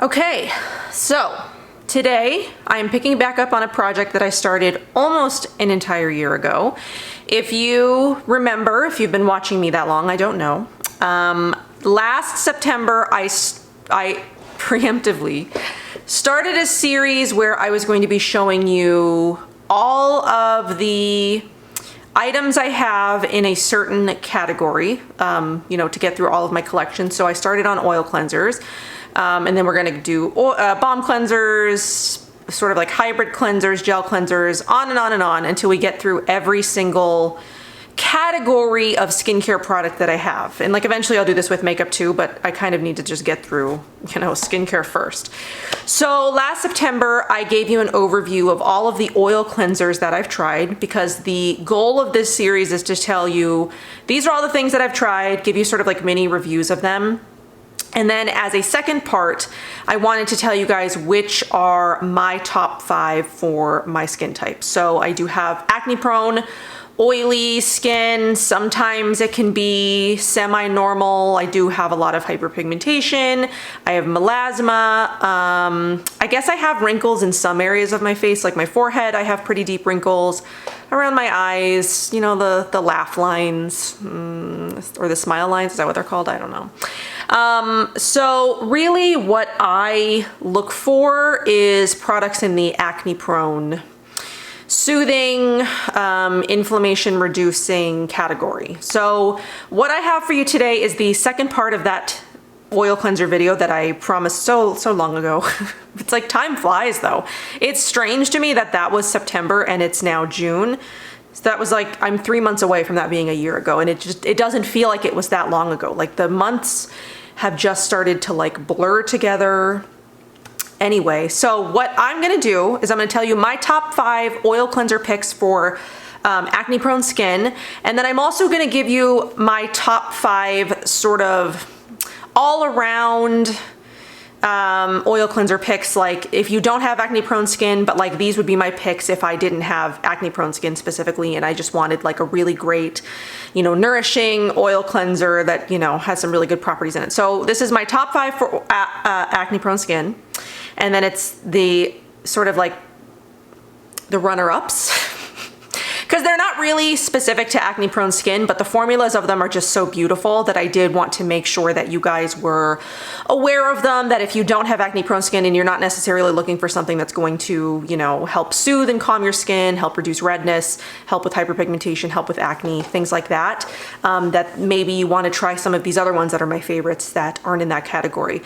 Okay, so today I'm picking back up on a project that I started almost an entire year ago. If you remember, if you've been watching me that long, I don't know. Last September, I preemptively started a series where I was going to be showing you all of the items I have in a certain category, to get through all of my collection. So I started on oil cleansers, and then we're gonna do balm cleansers, sort of like hybrid cleansers, gel cleansers, on and on and on until we get through every single category of skincare product that I have. And like eventually I'll do this with makeup too, but I kind of need to just get through, skincare first. So last September, I gave you an overview of all of the oil cleansers that I've tried, because the goal of this series is to tell you, these are all the things that I've tried, give you sort of like mini reviews of them. And then as a second part, I wanted to tell you guys which are my top 5 for my skin type. So I do have acne prone, oily skin. Sometimes it can be semi-normal. I do have a lot of hyperpigmentation. I have melasma. I guess I have wrinkles in some areas of my face, like my forehead. I have pretty deep wrinkles around my eyes, the laugh lines, or the smile lines. Is that what they're called? I don't know. So really what I look for is products in the acne prone, soothing, inflammation reducing category. So what I have for you today is the second part of that oil cleanser video that I promised so long ago. It's like time flies though. It's strange to me that that was September and it's now June. So that was like, I'm 3 months away from that being a year ago, and it doesn't feel like it was that long ago. Like the months have just started to like blur together. Anyway, so what I'm gonna do is I'm gonna tell you my top 5 oil cleanser picks for acne prone skin. And then I'm also gonna give you my top 5 sort of all around oil cleanser picks. Like if you don't have acne prone skin, but like these would be my picks if I didn't have acne prone skin specifically and I just wanted like a really great, nourishing oil cleanser that, has some really good properties in it. So this is my top 5 for acne prone skin. And then it's the sort of like the runner-ups, because they're not really specific to acne prone skin, but the formulas of them are just so beautiful that I did want to make sure that you guys were aware of them, that if you don't have acne prone skin and you're not necessarily looking for something that's going to, help soothe and calm your skin, help reduce redness, help with hyperpigmentation, help with acne, things like that, that maybe you want to try some of these other ones that are my favorites that aren't in that category.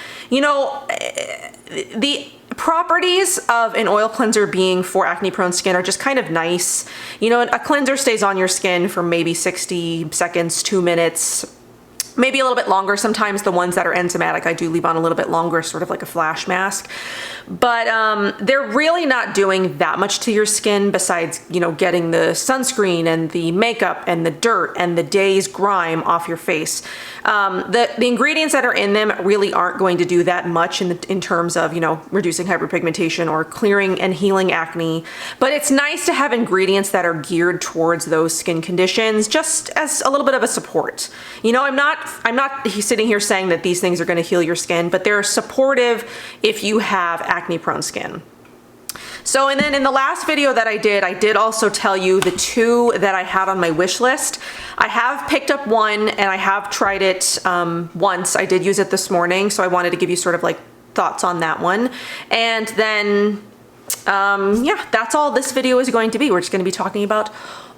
The properties of an oil cleanser being for acne prone skin are just kind of nice. A cleanser stays on your skin for maybe 60 seconds, 2 minutes, maybe a little bit longer. Sometimes the ones that are enzymatic, I do leave on a little bit longer, sort of like a flash mask. But they're really not doing that much to your skin besides, getting the sunscreen and the makeup and the dirt and the day's grime off your face. The ingredients that are in them really aren't going to do that much in terms of, reducing hyperpigmentation or clearing and healing acne. But it's nice to have ingredients that are geared towards those skin conditions, just as a little bit of a support. I'm not sitting here saying that these things are going to heal your skin, but they're supportive if you have acne prone skin. So, and then in the last video that I did also tell you the 2 that I had on my wish list. I have picked up one and I have tried it once. I did use it this morning, so I wanted to give you sort of like thoughts on that one. And then, yeah, that's all this video is going to be. We're just going to be talking about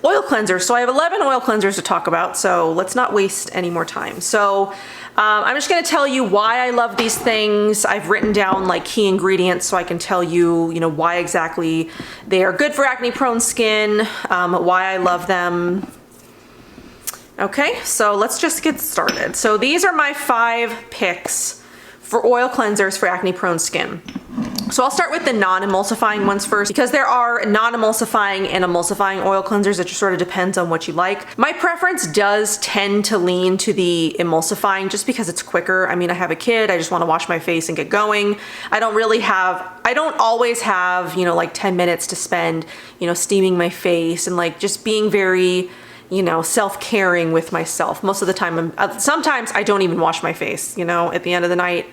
oil cleansers. So I have 11 oil cleansers to talk about, so let's not waste any more time. So I'm just going to tell you why I love these things. I've written down like key ingredients so I can tell you, why exactly they are good for acne prone skin, why I love them. Okay, so let's just get started. So these are my 5 picks for oil cleansers for acne prone skin. So I'll start with the non-emulsifying ones first, because there are non-emulsifying and emulsifying oil cleansers. It just sort of depends on what you like. My preference does tend to lean to the emulsifying just because it's quicker. I mean, I have a kid, I just want to wash my face and get going. I don't always have, like 10 minutes to spend, steaming my face and like just being very, self-caring with myself. Most of the time, sometimes I don't even wash my face, at the end of the night.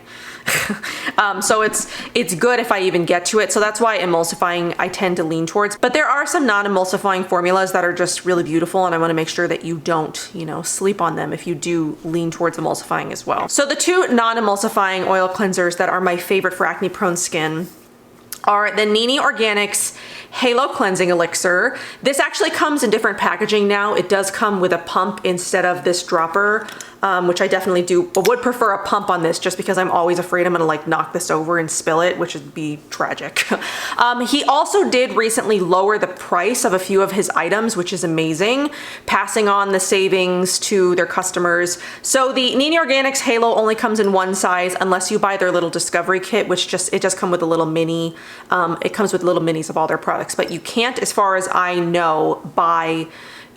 So it's good if I even get to it. So that's why emulsifying I tend to lean towards. But there are some non-emulsifying formulas that are just really beautiful, and I want to make sure that you don't, you know, sleep on them if you do lean towards emulsifying as well. So the two non-emulsifying oil cleansers that are my favorite for acne prone skin are the Nini Organics Halo Cleansing Elixir. This actually comes in different packaging now. It does come with a pump instead of this dropper, which I definitely would prefer a pump on this, just because I'm always afraid I'm gonna like knock this over and spill it, which would be tragic. He also did recently lower the price of a few of his items, which is amazing, passing on the savings to their customers. So the Nini Organics Halo only comes in one size unless you buy their little discovery kit, which it does come with a little mini. It comes with little minis of all their products, but you can't, as far as I know, buy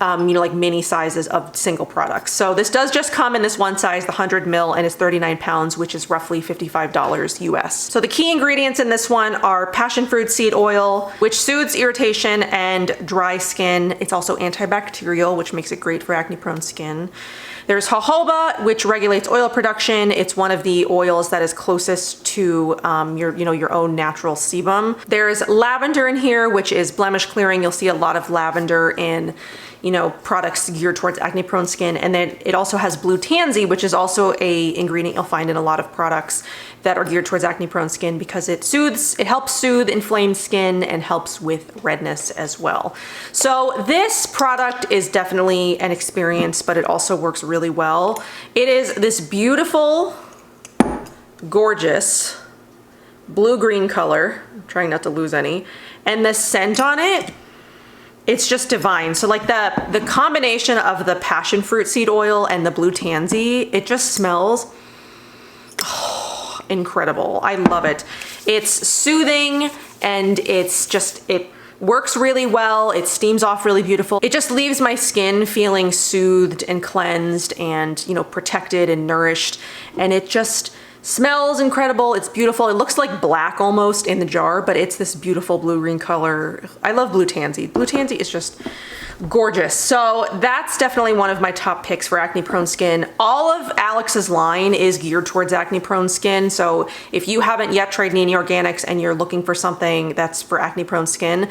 you know, like mini sizes of single products. So this does just come in this one size, the 100 ml, and it's 39 pounds, which is roughly $55 US. So the key ingredients in this one are passion fruit seed oil, which soothes irritation and dry skin. It's also antibacterial, which makes it great for acne prone skin. There's jojoba, which regulates oil production. It's one of the oils that is closest to your own natural sebum. There's lavender in here, which is blemish clearing. You'll see a lot of lavender in, you know, products geared towards acne prone skin. And then it also has blue tansy, which is also a ingredient you'll find in a lot of products that are geared towards acne prone skin, because it helps soothe inflamed skin and helps with redness as well. So this product is definitely an experience, but it also works really well. It is this beautiful, gorgeous blue-green color. I'm trying not to lose any. And the scent on it, it's just divine. So like the combination of the passion fruit seed oil and the blue tansy, it just smells incredible. I love it. It's soothing, and it works really well. It steams off really beautiful. It just leaves my skin feeling soothed and cleansed and, you know, protected and nourished. And it just smells incredible. It's beautiful. It looks like black almost in the jar, but it's this beautiful blue-green color. I love blue tansy. Blue tansy is just gorgeous. So that's definitely one of my top picks for acne prone skin. All of Alex's line is geared towards acne prone skin. So if you haven't yet tried Nini Organics and you're looking for something that's for acne prone skin,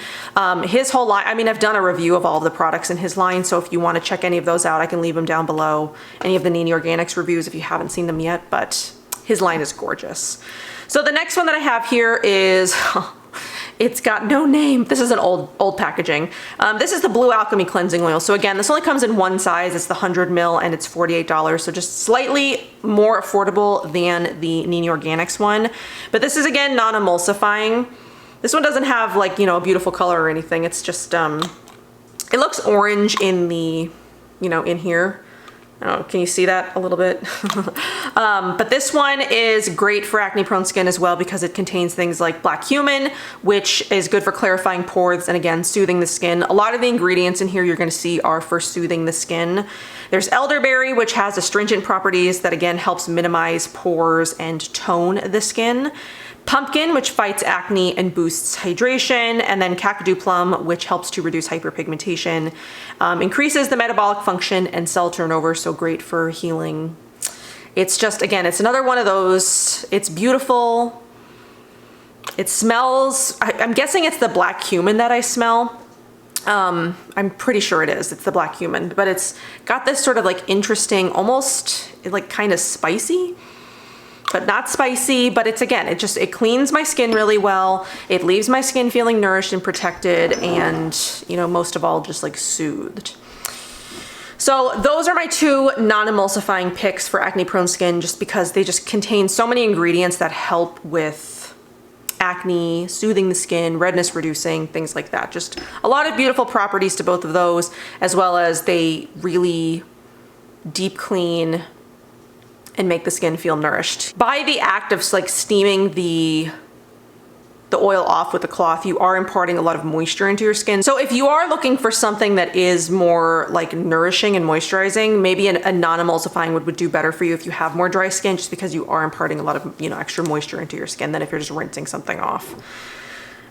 his whole line, I mean, I've done a review of all of the products in his line. So if you want to check any of those out, I can leave them down below. Any of the Nini Organics reviews if you haven't seen them yet, but his line is gorgeous. So the next one that I have here is, it's got no name. This is an old packaging. This is the Blue Alchemy Cleansing Oil. So again, this only comes in one size. It's the 100 ml and it's $48. So just slightly more affordable than the Nini Organics one. But this is, again, non-emulsifying. This one doesn't have, like, you know, a beautiful color or anything. It's just, it looks orange in the, you know, in here. Oh, can you see that a little bit? But this one is great for acne prone skin as well, because it contains things like black cumin, which is good for clarifying pores and, again, soothing the skin. A lot of the ingredients in here you're going to see are for soothing the skin. There's elderberry, which has astringent properties that, again, helps minimize pores and tone the skin. Pumpkin, which fights acne and boosts hydration, and then Kakadu plum, which helps to reduce hyperpigmentation, increases the metabolic function and cell turnover, so great for healing. It's just, again, it's another one of those. It's beautiful. It smells, I'm guessing it's the black cumin that I smell. I'm pretty sure it is. It's the black cumin, but it's got this sort of like interesting, almost like kind of spicy, but not spicy. But it's, again, it cleans my skin really well. It leaves my skin feeling nourished and protected, and, you know, most of all, just like soothed. So those are my two non-emulsifying picks for acne prone skin, just because they just contain so many ingredients that help with acne, soothing the skin, redness reducing, things like that. Just a lot of beautiful properties to both of those, as well as they really deep clean and make the skin feel nourished. By the act of like steaming the oil off with the cloth, you are imparting a lot of moisture into your skin. So if you are looking for something that is more like nourishing and moisturizing, maybe a non-emulsifying would do better for you if you have more dry skin, just because you are imparting a lot of, you know, extra moisture into your skin than if you're just rinsing something off.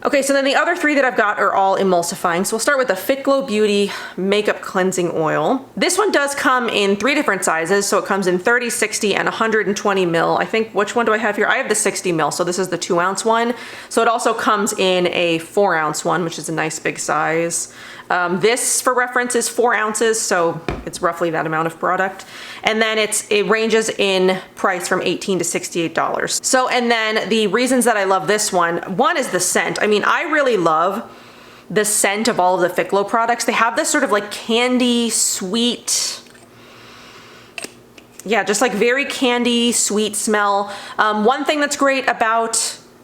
Okay, so then the other three that I've got are all emulsifying. So we'll start with the Fit Glow Beauty Makeup Cleansing Oil. This one does come in 3 different sizes. So it comes in 30, 60, and 120 mil. I think, which one do I have here? I have the 60 mil, so this is the 2 ounce one. So it also comes in a 4 ounce one, which is a nice big size. This, for reference, is 4 ounces, so it's roughly that amount of product. And then it ranges in price from $18 to $68. So, and then the reasons that I love this one is the scent. I mean, I really love the scent of all of the Fit Glow products. They have this sort of like candy, sweet, yeah, just like very candy, sweet smell. One thing that's great about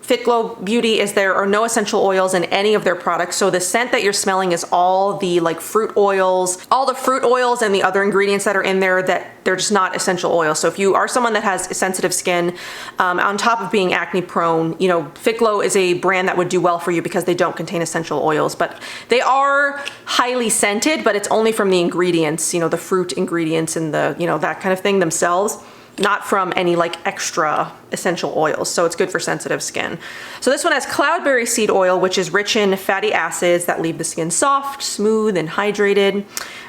Fit Glow Beauty is there are no essential oils in any of their products. So the scent that you're smelling is all the like fruit oils, and the other ingredients that are in there that they're just not essential oils. So if you are someone that has sensitive skin, on top of being acne prone, you know, Fit Glow is a brand that would do well for you because they don't contain essential oils, but they are highly scented, but it's only from the ingredients, you know, the fruit ingredients and the, you know, that kind of thing themselves, not from any like extra essential oils. So it's good for sensitive skin. So this one has cloudberry seed oil, which is rich in fatty acids that leave the skin soft, smooth, and hydrated.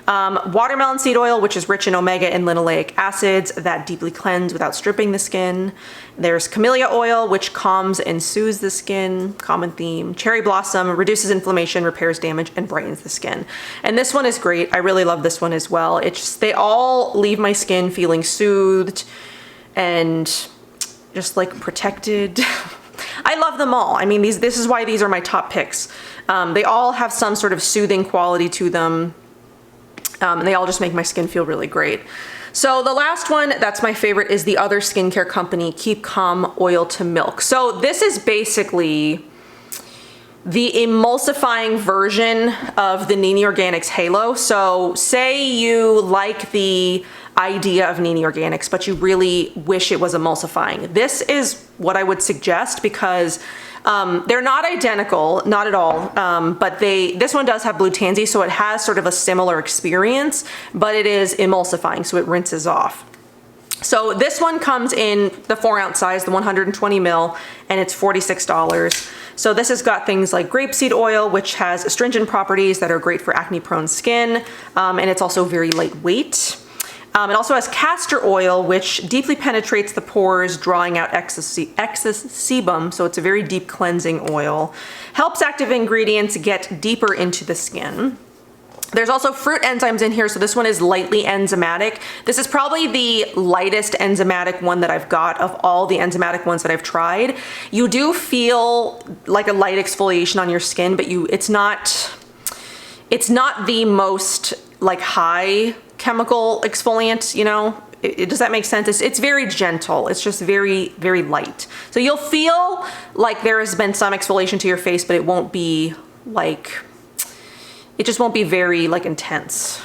Watermelon seed oil, which is rich in omega and linoleic acids that deeply cleanse without stripping the skin. There's camellia oil, which calms and soothes the skin, common theme. Cherry blossom reduces inflammation, repairs damage, and brightens the skin. And this one is great. I really love this one as well. It's just, they all leave my skin feeling soothed and just like protected. I love them all. I mean, this is why these are my top picks. They all have some sort of soothing quality to them. And they all just make my skin feel really great. So the last one, that's my favorite, is the other skincare company, Keep Calm Oil to Milk. So this is basically the emulsifying version of the Nini Organics Halo. So say you like the idea of Nini Organics, but you really wish it was emulsifying. This is what I would suggest because they're not identical, not at all, but this one does have blue tansy, so it has sort of a similar experience, but it is emulsifying, so it rinses off. So this one comes in the 4 ounce size, the 120 mil, and it's $46. So this has got things like grapeseed oil, which has astringent properties that are great for acne prone skin, and it's also very lightweight. It also has castor oil, which deeply penetrates the pores, drawing out excess sebum, so it's a very deep cleansing oil. Helps active ingredients get deeper into the skin. There's also fruit enzymes in here, so this one is lightly enzymatic. This is probably the lightest enzymatic one that I've got of all the enzymatic ones that I've tried. You do feel like a light exfoliation on your skin, but it's not the most like high chemical exfoliant, you know. Does that make sense? It's very gentle. It's just very, very light. So you'll feel like there has been some exfoliation to your face, but it won't be like, it just won't be very like intense.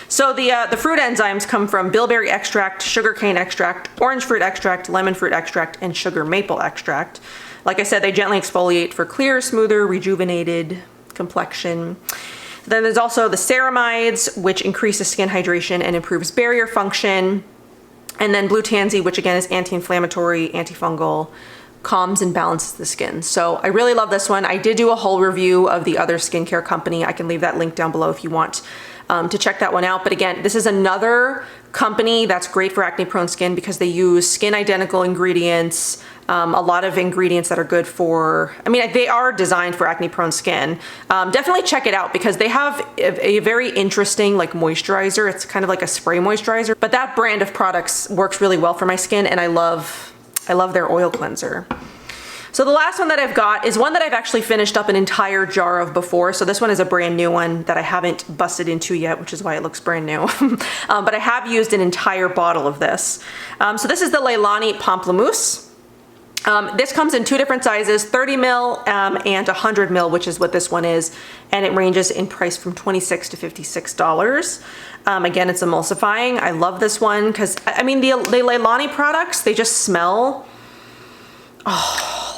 So the fruit enzymes come from bilberry extract, sugarcane extract, orange fruit extract, lemon fruit extract, and sugar maple extract. Like I said, they gently exfoliate for clear, smoother, rejuvenated complexion. Then there's also the ceramides, which increases skin hydration and improves barrier function. And then blue tansy, which again is anti-inflammatory, antifungal, calms and balances the skin. So I really love this one. I did do a whole review of the other skincare company. I can leave that link down below if you want to check that one out. But again, this is another company that's great for acne prone skin because they use skin identical ingredients, a lot of ingredients that are good for, I mean, they are designed for acne prone skin. Definitely check it out because they have a very interesting like moisturizer. It's kind of like a spray moisturizer, but that brand of products works really well for my skin, and I love their oil cleanser. So the last one that I've got is one that I've actually finished up an entire jar of before. So this one is a brand new one that I haven't busted into yet, which is why it looks brand new. But I have used an entire bottle of this. So this is the Leilani Pamplemousse. This comes in 2 different sizes, 30 mil and 100 mil, which is what this one is. And it ranges in price from $26 to $56. Again, it's emulsifying. I love this one because, I mean, the Leilani products, they just smell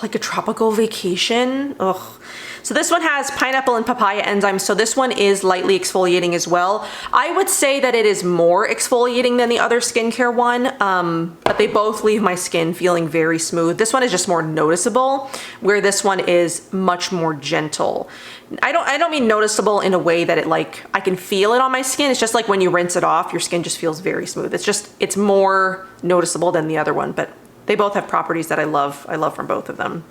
like a tropical vacation. Ugh. So this one has pineapple and papaya enzymes, so this one is lightly exfoliating as well. I would say that it is more exfoliating than the other skincare one, but they both leave my skin feeling very smooth. This one is just more noticeable, where this one is much more gentle. I don't mean noticeable in a way that it like, I can feel it on my skin. It's just like when you rinse it off, your skin just feels very smooth. It's more noticeable than the other one, but they both have properties that I love from both of them.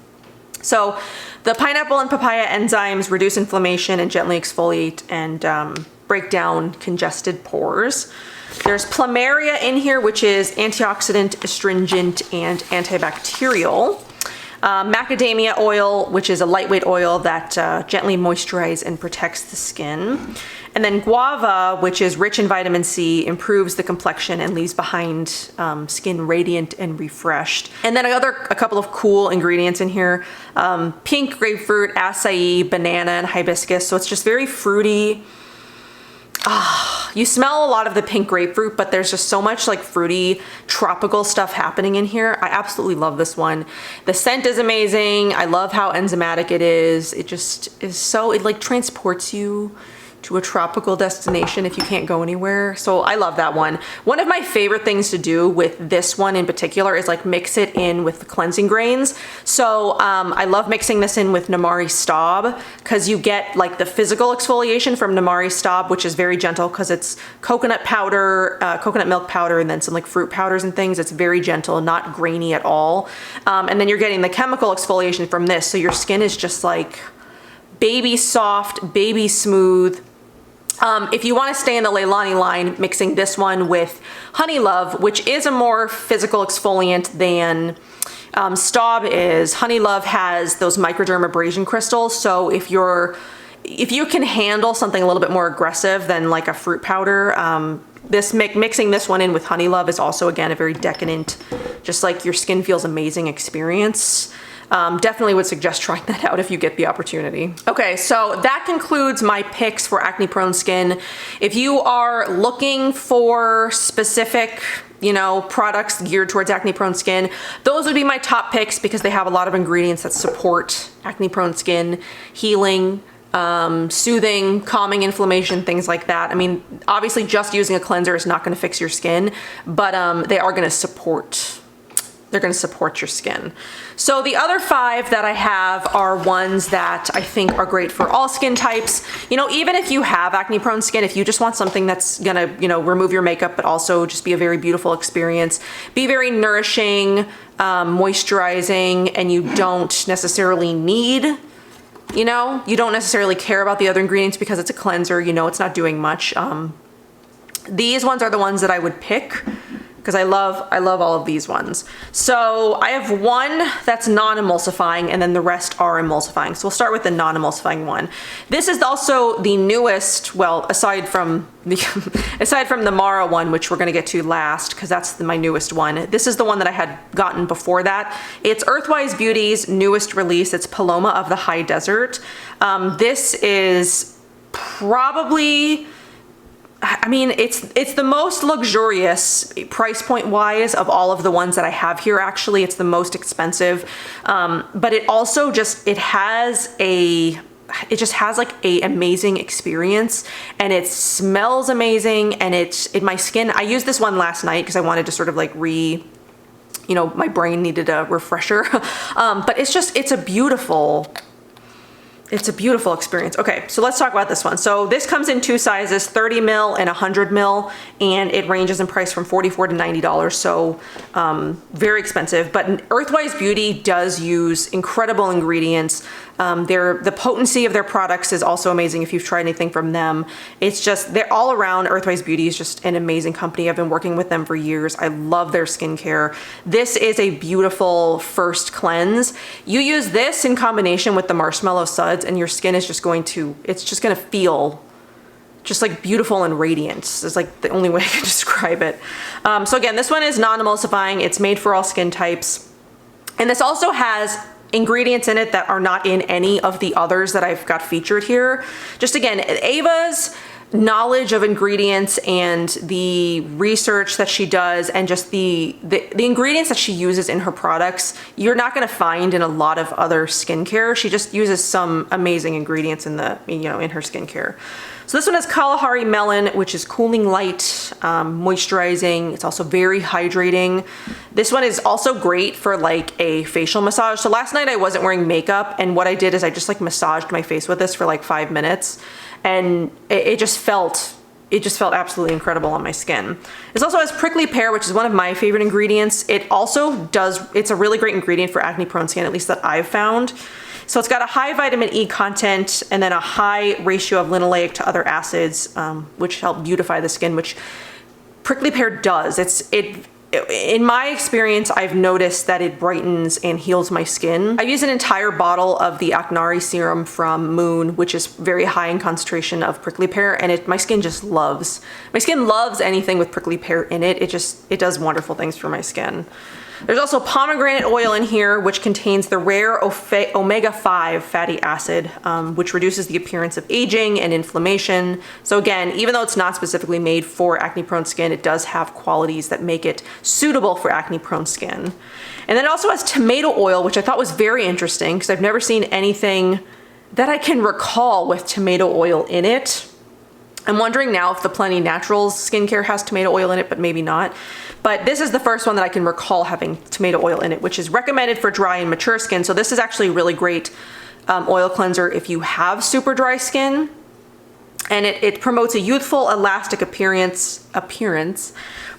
So the pineapple and papaya enzymes reduce inflammation and gently exfoliate and break down congested pores. There's plumeria in here, which is antioxidant, astringent, and antibacterial. Macadamia oil, which is a lightweight oil that gently moisturizes and protects the skin. And then guava, which is rich in vitamin C, improves the complexion and leaves behind skin radiant and refreshed. And then a couple of cool ingredients in here. Pink grapefruit, acai, banana, and hibiscus. So it's just very fruity. You smell a lot of the pink grapefruit, but there's just so much like fruity tropical stuff happening in here. I absolutely love this one. The scent is amazing. I love how enzymatic it is. It just is so, it like transports you to a tropical destination if you can't go anywhere. So I love that one. One of my favorite things to do with this one in particular is like mix it in with the cleansing grains. So I love mixing this in with Namari Staub because you get like the physical exfoliation from Namari Staub, which is very gentle because it's coconut powder, coconut milk powder, and then some like fruit powders and things. It's very gentle, not grainy at all. And then you're getting the chemical exfoliation from this. So your skin is just like baby soft, baby smooth. If you want to stay in the Leilani line, mixing this one with Honey Love, which is a more physical exfoliant than Staub is. Honey Love has those microdermabrasion crystals, so if you can handle something a little bit more aggressive than like a fruit powder, mixing this one in with Honey Love is also, again, a very decadent, just like your skin feels amazing experience. Definitely would suggest trying that out if you get the opportunity. Okay, so that concludes my picks for acne prone skin. If you are looking for specific, you know, products geared towards acne prone skin, those would be my top picks because they have a lot of ingredients that support acne prone skin, healing, soothing, calming inflammation, things like that. I mean, obviously just using a cleanser is not going to fix your skin, but they are going to support your skin. So the other 5 that I have are ones that I think are great for all skin types. You know, even if you have acne prone skin, if you just want something that's gonna, you know, remove your makeup, but also just be a very beautiful experience, be very nourishing, moisturizing, and you don't necessarily need, you know, you don't necessarily care about the other ingredients because it's a cleanser, you know, it's not doing much. These ones are the ones that I would pick, because I love all of these ones. So I have one that's non-emulsifying and then the rest are emulsifying. So we'll start with the non-emulsifying one. This is also the newest, well, aside from the Mara one, which we're gonna get to last, because that's my newest one. This is the one that I had gotten before that. It's Earthwise Beauty's newest release. It's Paloma of the High Desert. This is probably, I mean, it's the most luxurious price point wise of all of the ones that I have here. Actually, it's the most expensive, but it also just, it just has like a amazing experience, and it smells amazing, and my skin, I used this one last night because I wanted to sort of like you know, my brain needed a refresher. But it's a beautiful experience. Okay, so let's talk about this one. So this comes in 2 sizes, 30 mil and 100 mil, and it ranges in price from $44 to $90. So very expensive, but Earthwise Beauty does use incredible ingredients. The potency of their products is also amazing if you've tried anything from them. It's just, they're all around. Earthwise Beauty is just an amazing company. I've been working with them for years. I love their skincare. This is a beautiful first cleanse. You use this in combination with the Marshmallow Suds and your skin is just going to, it's just going to feel just like beautiful and radiant. It's like the only way I can describe it. So again, this one is non-emulsifying. It's made for all skin types. And this also has ingredients in it that are not in any of the others that I've got featured here. Just again, Ava's knowledge of ingredients and the research that she does, and just the ingredients that she uses in her products, you're not going to find in a lot of other skincare. She just uses some amazing ingredients in the, you know, in her skincare. So this one is Kalahari Melon, which is cooling light, moisturizing. It's also very hydrating. This one is also great for like a facial massage. So last night I wasn't wearing makeup, and what I did is I just like massaged my face with this for like 5 minutes, and it just felt absolutely incredible on my skin. This also has prickly pear, which is one of my favorite ingredients. It also does, it's a really great ingredient for acne prone skin, at least that I've found. So it's got a high vitamin E content and then a high ratio of linoleic to other acids, which help beautify the skin, which prickly pear does. In my experience, I've noticed that it brightens and heals my skin. I use an entire bottle of the Acne serum from Moon, which is very high in concentration of prickly pear, and my skin just loves. My skin loves anything with prickly pear in it. It does wonderful things for my skin. There's also pomegranate oil in here, which contains the rare omega-5 fatty acid, which reduces the appearance of aging and inflammation. So again, even though it's not specifically made for acne-prone skin, it does have qualities that make it suitable for acne-prone skin. And then it also has tomato oil, which I thought was very interesting because I've never seen anything that I can recall with tomato oil in it. I'm wondering now if the Plenty Naturals skincare has tomato oil in it, but maybe not. But this is the first one that I can recall having tomato oil in it, which is recommended for dry and mature skin. So this is actually a really great oil cleanser if you have super dry skin. And it promotes a youthful, elastic appearance,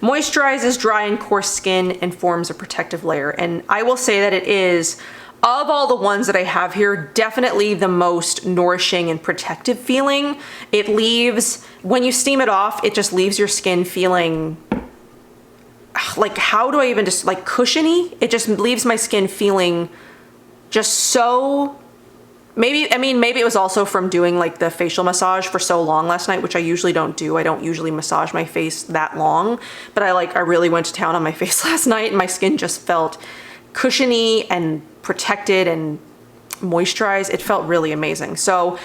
moisturizes dry and coarse skin, and forms a protective layer. And I will say that it is, of all the ones that I have here, definitely the most nourishing and protective feeling. It leaves, when you steam it off, it just leaves your skin feeling like, how do I even just, like, cushiony? It just leaves my skin feeling just so, maybe it was also from doing like the facial massage for so long last night, which I usually don't do. I don't usually massage my face that long, but I really went to town on my face last night, and my skin just felt cushiony and protected and moisturized. It felt really amazing. So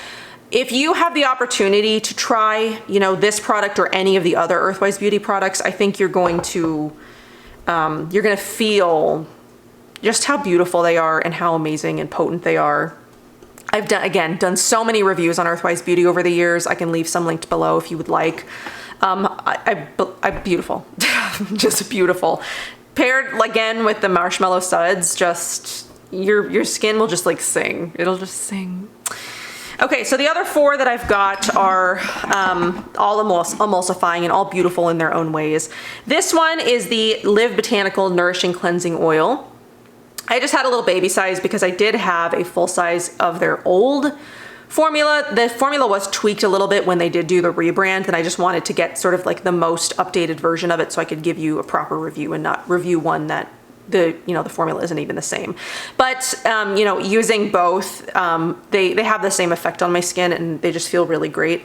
if you have the opportunity to try, you know, this product or any of the other Earthwise Beauty products, I think you're going to feel just how beautiful they are and how amazing and potent they are. I've done so many reviews on Earthwise Beauty over the years. I can leave some linked below if you would like. I'm beautiful, just beautiful. Paired again with the marshmallow suds, just your skin will just like sing. It'll just sing. Okay, so the other four that I've got are all emulsifying and all beautiful in their own ways. This one is the Live Botanical Nourishing Cleansing Oil. I just had a little baby size because I did have a full size of their old formula. The formula was tweaked a little bit when they did do the rebrand, and I just wanted to get sort of like the most updated version of it so I could give you a proper review and not review one that the formula isn't even the same. But you know, using both, they have the same effect on my skin, and they just feel really great.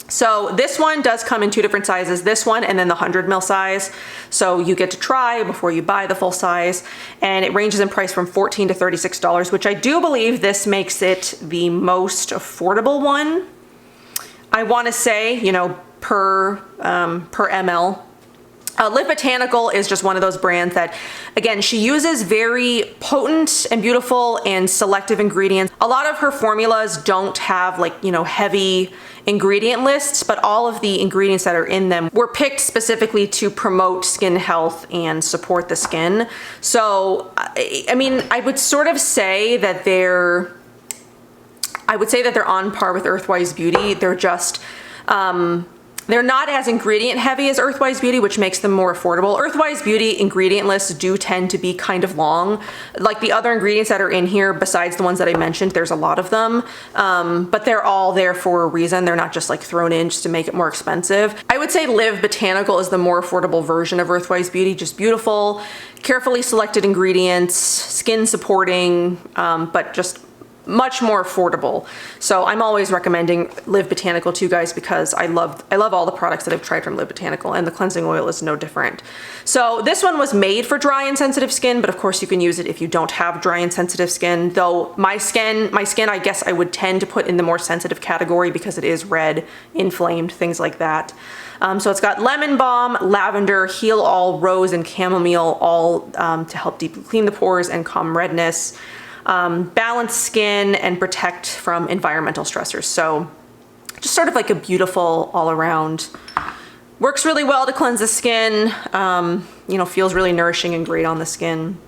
So this one does come in two different sizes, this one and then the 100 ml size. So you get to try before you buy the full size, and it ranges in price from $14 to $36, which I do believe this makes it the most affordable one. I want to say, you know, per ml. Live Botanical is just one of those brands that, again, she uses very potent and beautiful and selective ingredients. A lot of her formulas don't have, like, you know, heavy ingredient lists, but all of the ingredients that are in them were picked specifically to promote skin health and support the skin. So, I mean, I would sort of say that they're on par with Earthwise Beauty. They're just, they're not as ingredient heavy as Earthwise Beauty, which makes them more affordable. Earthwise Beauty ingredient lists do tend to be kind of long. Like the other ingredients that are in here, besides the ones that I mentioned, there's a lot of them, but they're all there for a reason. They're not just like thrown in just to make it more expensive. I would say Live Botanical is the more affordable version of Earthwise Beauty, just beautiful, carefully selected ingredients, skin supporting, but just much more affordable. So I'm always recommending Live Botanical to you guys because I love all the products that I've tried from Live Botanical, and the cleansing oil is no different. So this one was made for dry and sensitive skin, but of course you can use it if you don't have dry and sensitive skin. Though my skin, I guess I would tend to put in the more sensitive category because it is red, inflamed, things like that. So it's got lemon balm, lavender, heal all, rose, and chamomile, all to help deeply clean the pores and calm redness, balance skin, and protect from environmental stressors. So just sort of like a beautiful all around. Works really well to cleanse the skin, you know, feels really nourishing and great on the skin.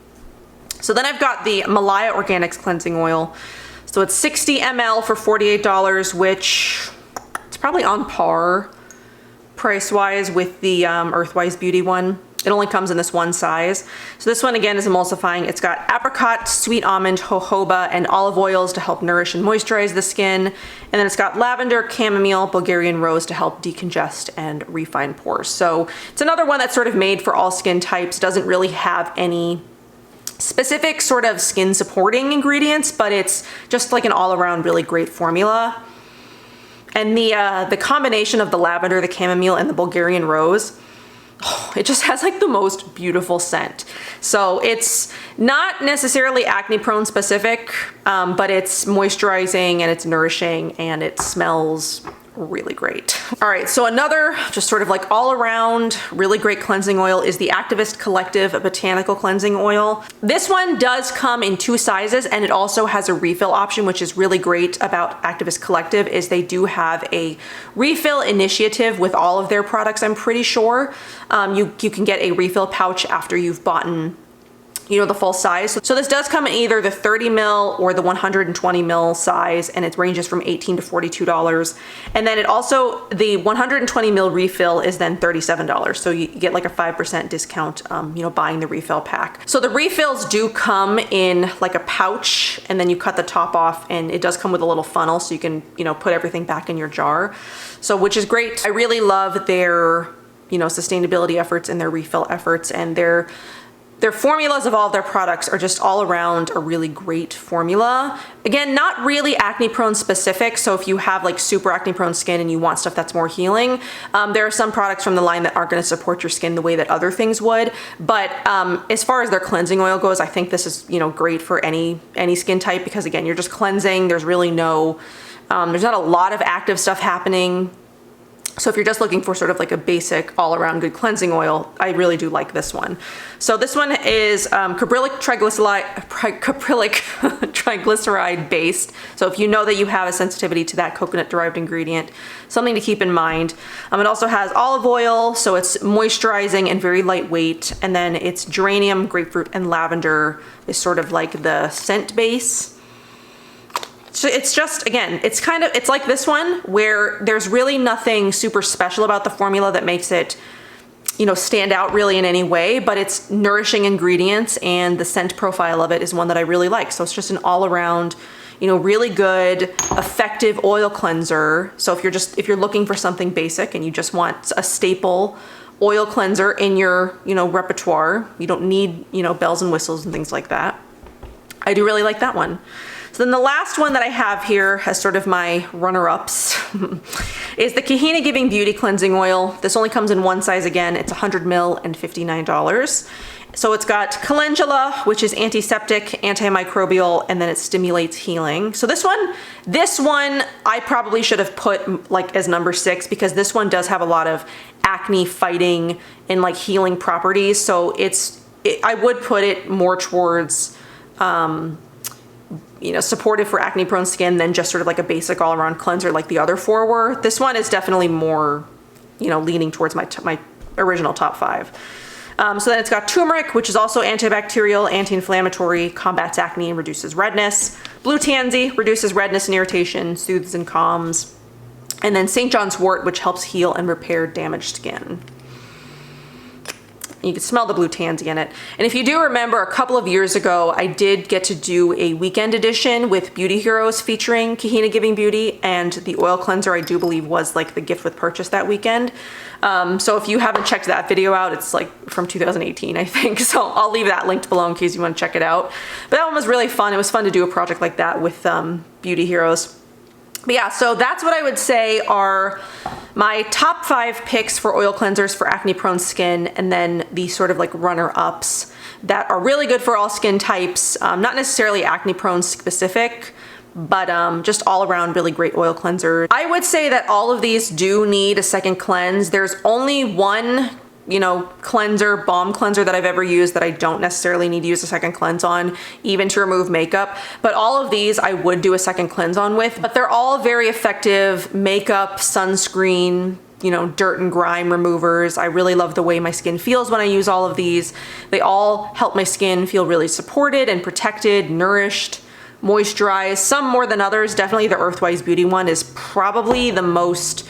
So then I've got the Malaya Organics Cleansing Oil. So it's 60 ml for $48, which it's probably on par price-wise with the Earthwise Beauty one. It only comes in this one size. So this one again is emulsifying. It's got apricot, sweet almond, jojoba, and olive oils to help nourish and moisturize the skin. And then it's got lavender, chamomile, Bulgarian rose to help decongest and refine pores. So it's another one that's sort of made for all skin types. Doesn't really have any specific sort of skin supporting ingredients, but it's just like an all-around really great formula. And the combination of the lavender, the chamomile, and the Bulgarian rose, oh, it just has like the most beautiful scent. So it's not necessarily acne prone specific, but it's moisturizing and it's nourishing and it smells really great. All right, so another just sort of like all around really great cleansing oil is the Activist Collective Botanical Cleansing Oil. This one does come in 2 sizes, and it also has a refill option, which is really great about Activist Collective is they do have a refill initiative with all of their products, I'm pretty sure. You can get a refill pouch after you've bought, you know, the full size. So this does come in either the 30 mil or the 120 mil size, and it ranges from $18 to $42. And then it also, the 120 mil refill is then $37. So you get like a 5% discount, you know, buying the refill pack. So the refills do come in like a pouch, and then you cut the top off, and it does come with a little funnel so you can, you know, put everything back in your jar. So, which is great. I really love their, you know, sustainability efforts and their refill efforts, and their formulas of all of their products are just all around a really great formula. Again, not really acne prone specific. So if you have like super acne prone skin and you want stuff that's more healing, there are some products from the line that aren't going to support your skin the way that other things would. But as far as their cleansing oil goes, I think this is, you know, great for any skin type, because again, you're just cleansing. There's really no, there's not a lot of active stuff happening. So if you're just looking for sort of like a basic all-around good cleansing oil, I really do like this one. So this one is caprylic triglyceride based. So if you know that you have a sensitivity to that coconut derived ingredient, something to keep in mind. It also has olive oil, so it's moisturizing and very lightweight. And then it's geranium, grapefruit, and lavender is sort of like the scent base. So it's just, again, it's like this one where there's really nothing super special about the formula that makes it, you know, stand out really in any way, but it's nourishing ingredients, and the scent profile of it is one that I really like. So it's just an all around, you know, really good, effective oil cleanser. So if you're looking for something basic and you just want a staple oil cleanser in your, you know, repertoire, you don't need, you know, bells and whistles and things like that. I do really like that one. So then the last one that I have here as sort of my runner-ups is the Kahina Giving Beauty Cleansing Oil. This only comes in one size again. It's 100 ml and $59. So it's got calendula, which is antiseptic, antimicrobial, and then it stimulates healing. So this one I probably should have put like as number 6, because this one does have a lot of acne fighting and like healing properties. So I would put it more towards, you know, supportive for acne prone skin than just sort of like a basic all around cleanser like the other 4 were. This one is definitely more, you know, leaning towards my original top 5. So then it's got turmeric, which is also antibacterial, anti-inflammatory, combats acne and reduces redness. Blue tansy reduces redness and irritation, soothes and calms. And then St. John's wort, which helps heal and repair damaged skin. You can smell the blue tansy in it. And if you do remember, a couple of years ago, I did get to do a weekend edition with Beauty Heroes featuring Kahina Giving Beauty, and the oil cleanser I do believe was like the gift with purchase that weekend. So if you haven't checked that video out, it's like from 2018, I think. So I'll leave that linked below in case you want to check it out. But that one was really fun. It was fun to do a project like that with Beauty Heroes. But yeah, so that's what I would say are my top 5 picks for oil cleansers for acne prone skin, and then the sort of like runner-ups that are really good for all skin types, not necessarily acne prone specific, but just all around really great oil cleansers. I would say that all of these do need a second cleanse. There's only one, you know, cleanser, balm cleanser that I've ever used that I don't necessarily need to use a second cleanse on, even to remove makeup. But all of these I would do a second cleanse on with, but they're all very effective makeup, sunscreen, you know, dirt and grime removers. I really love the way my skin feels when I use all of these. They all help my skin feel really supported and protected, nourished, moisturized, some more than others. Definitely the Earthwise Beauty one is probably the most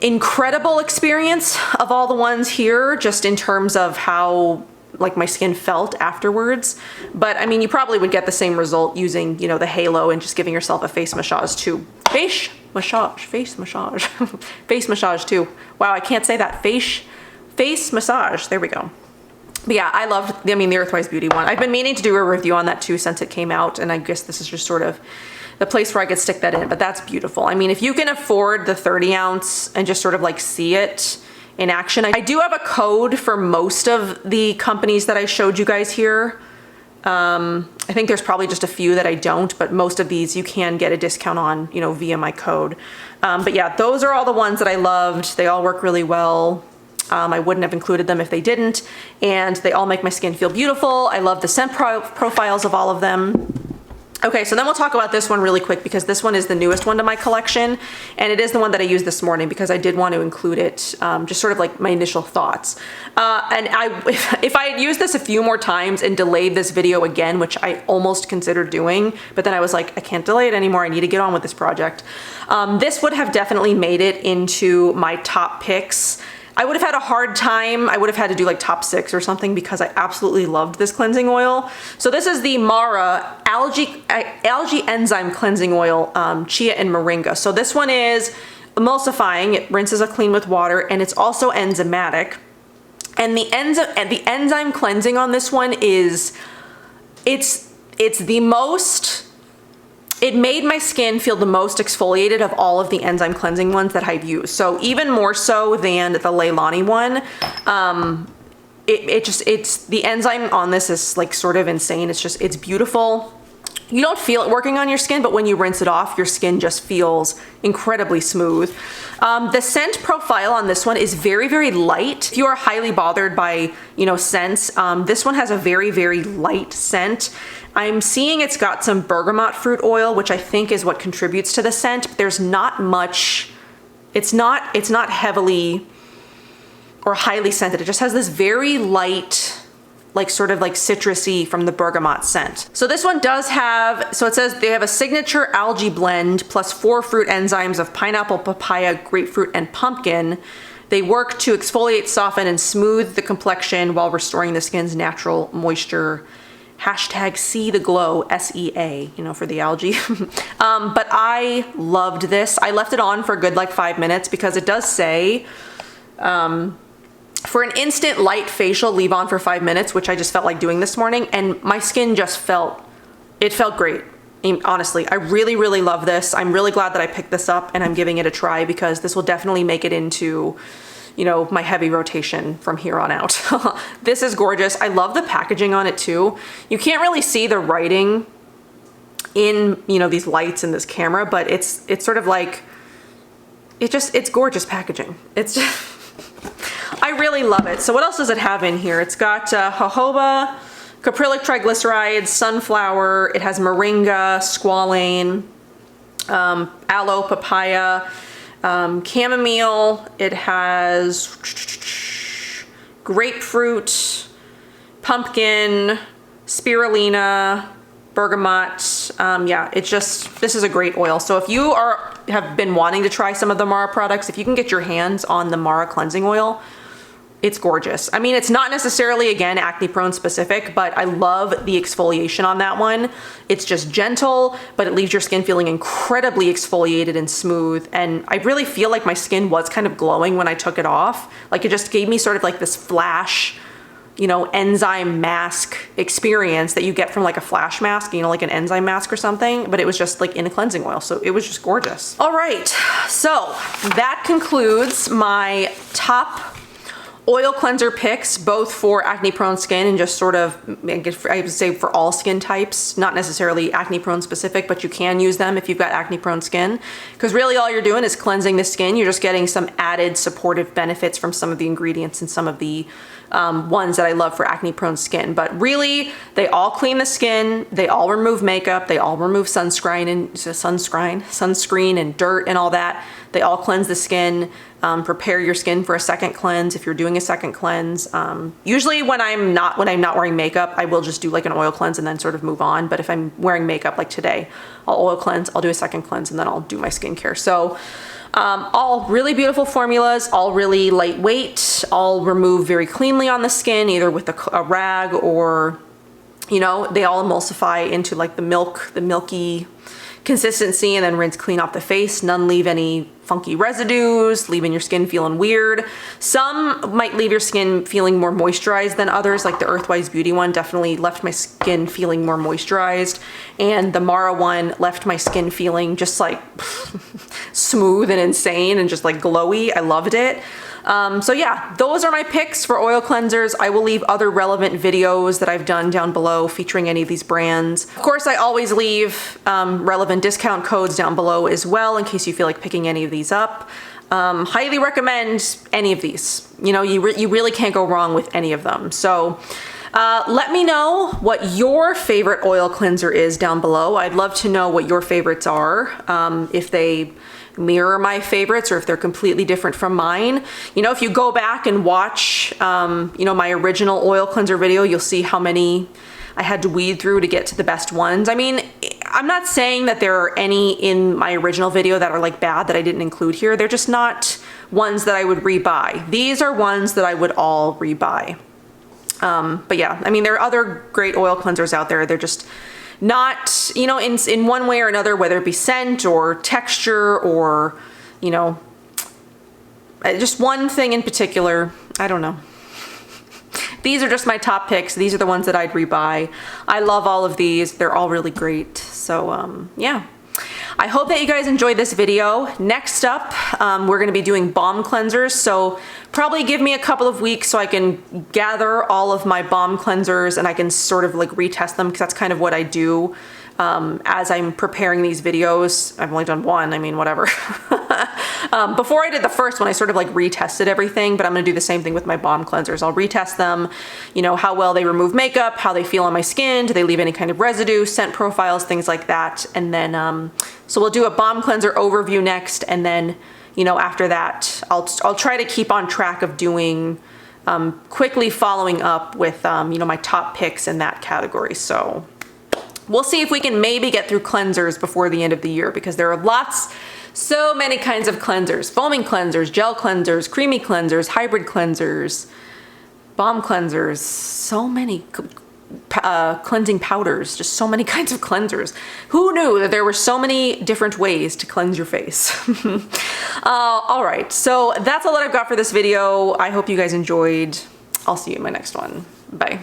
incredible experience of all the ones here, just in terms of how like my skin felt afterwards. But I mean, you probably would get the same result using, you know, the halo and just giving yourself a face massage too. Face massage too. Wow, I can't say that. Face massage. There we go. But yeah, I loved, I mean, the Earthwise Beauty one. I've been meaning to do a review on that too since it came out, and I guess this is just sort of the place where I could stick that in, but that's beautiful. I mean, if you can afford the 30 ounce and just sort of like see it in action. I do have a code for most of the companies that I showed you guys here. I think there's probably just a few that I don't, but most of these you can get a discount on, you know, via my code. But yeah, those are all the ones that I loved. They all work really well. I wouldn't have included them if they didn't, and they all make my skin feel beautiful. I love the scent profiles of all of them. Okay, so then we'll talk about this one really quick because this one is the newest one to my collection, and it is the one that I used this morning because I did want to include it, just sort of like my initial thoughts. And if I had used this a few more times and delayed this video again, which I almost considered doing, but then I was like, I can't delay it anymore. I need to get on with this project. This would have definitely made it into my top picks. I would have had a hard time. I would have had to do like top 6 or something because I absolutely loved this cleansing oil. So this is the Mara Algae Enzyme Cleansing Oil, Chia and Moringa. So this one is emulsifying. It rinses it clean with water, and it's also enzymatic. And the enzyme cleansing on this one is, it's the most, it made my skin feel the most exfoliated of all of the enzyme cleansing ones that I've used. So even more so than the Leilani one. It's the enzyme on this is like sort of insane. It's beautiful. You don't feel it working on your skin, but when you rinse it off, your skin just feels incredibly smooth. The scent profile on this one is very, very light. If you are highly bothered by, you know, scents, this one has a very, very light scent. I'm seeing it's got some bergamot fruit oil, which I think is what contributes to the scent. But there's not much, it's not heavily or highly scented. It just has this very light, like sort of like citrusy from the bergamot scent. So this one does have, so it says they have a signature algae blend plus 4 fruit enzymes of pineapple, papaya, grapefruit, and pumpkin. They work to exfoliate, soften, and smooth the complexion while restoring the skin's natural moisture. Hashtag see the glow, SEA, you know, for the algae. But I loved this. I left it on for a good like 5 minutes because it does say, for an instant light facial, leave on for 5 minutes, which I just felt like doing this morning, and my skin just felt great. I mean, honestly, I really, really love this. I'm really glad that I picked this up and I'm giving it a try because this will definitely make it into, you know, my heavy rotation from here on out. This is gorgeous. I love the packaging on it too. You can't really see the writing in, you know, these lights in this camera, but it's sort of like, it's gorgeous packaging. It's just, I really love it. So what else does it have in here? It's got jojoba, caprylic triglycerides, sunflower. It has moringa, squalane, aloe, papaya, chamomile. It has grapefruit, pumpkin, spirulina, bergamot. Yeah, it's just, this is a great oil. So if you have been wanting to try some of the Mara products, if you can get your hands on the Mara cleansing oil, It's gorgeous. I mean, it's not necessarily, again, acne prone specific, but I love the exfoliation on that one. It's just gentle, but it leaves your skin feeling incredibly exfoliated and smooth. And I really feel like my skin was kind of glowing when I took it off. Like, it just gave me sort of like this flash, you know, enzyme mask experience that you get from like a flash mask, you know, like an enzyme mask or something, but it was just like in a cleansing oil. So it was just gorgeous. All right, so that concludes my top oil cleanser picks, both for acne prone skin and just sort of, I would say for all skin types, not necessarily acne prone specific, but you can use them if you've got acne prone skin, because really all you're doing is cleansing the skin. You're just getting some added supportive benefits from some of the ingredients and some of the ones that I love for acne prone skin. But really, they all clean the skin, they all remove makeup, they all remove sunscreen and dirt and all that. They all cleanse the skin, prepare your skin for a second cleanse if you're doing a second cleanse. Usually when I'm not wearing makeup, I will just do like an oil cleanse and then sort of move on. But if I'm wearing makeup like today, I'll oil cleanse, I'll do a second cleanse, and then I'll do my skincare. So all really beautiful formulas, all really lightweight, all remove very cleanly on the skin, either with a rag or, you know, they all emulsify into like the milky consistency, and then rinse clean off the face. None leave any funky residues, leaving your skin feeling weird. Some might leave your skin feeling more moisturized than others, like the Earthwise Beauty one definitely left my skin feeling more moisturized, and the Mara one left my skin feeling just like smooth and insane and just like glowy. I loved it. So yeah, those are my picks for oil cleansers. I will leave other relevant videos that I've done down below featuring any of these brands. Of course, I always leave relevant discount codes down below as well in case you feel like picking any of these up. Highly recommend any of these. You know, you really can't go wrong with any of them. So let me know what your favorite oil cleanser is down below. I'd love to know what your favorites are, if they mirror my favorites or if they're completely different from mine. You know, if you go back and watch, you know, my original oil cleanser video, you'll see how many I had to weed through to get to the best ones. I mean, I'm not saying that there are any in my original video that are like bad that I didn't include here. They're just not ones that I would rebuy. These are ones that I would all rebuy. But yeah, I mean, there are other great oil cleansers out there. They're just not, you know, in one way or another, whether it be scent or texture or, you know, just one thing in particular, I don't know. These are just my top picks. These are the ones that I'd rebuy. I love all of these. They're all really great. So yeah. I hope that you guys enjoyed this video. Next up, we're gonna be doing balm cleansers. So probably give me a couple of weeks so I can gather all of my balm cleansers and I can sort of like retest them, because that's kind of what I do as I'm preparing these videos. I've only done one, I mean, whatever. Before I did the first one, I sort of like retested everything, but I'm gonna do the same thing with my balm cleansers. I'll retest them, you know, how well they remove makeup, how they feel on my skin, do they leave any kind of residue, scent profiles, things like that. And then, so we'll do a balm cleanser overview next, and then, you know, after that, I'll try to keep on track of doing, quickly following up with, you know, my top picks in that category. So we'll see if we can maybe get through cleansers before the end of the year, because there are so many kinds of cleansers: foaming cleansers, gel cleansers, creamy cleansers, hybrid cleansers, balm cleansers, so many cleansing powders, just so many kinds of cleansers. Who knew that there were so many different ways to cleanse your face? All right, so that's all that I've got for this video. I hope you guys enjoyed. I'll see you in my next one. Bye.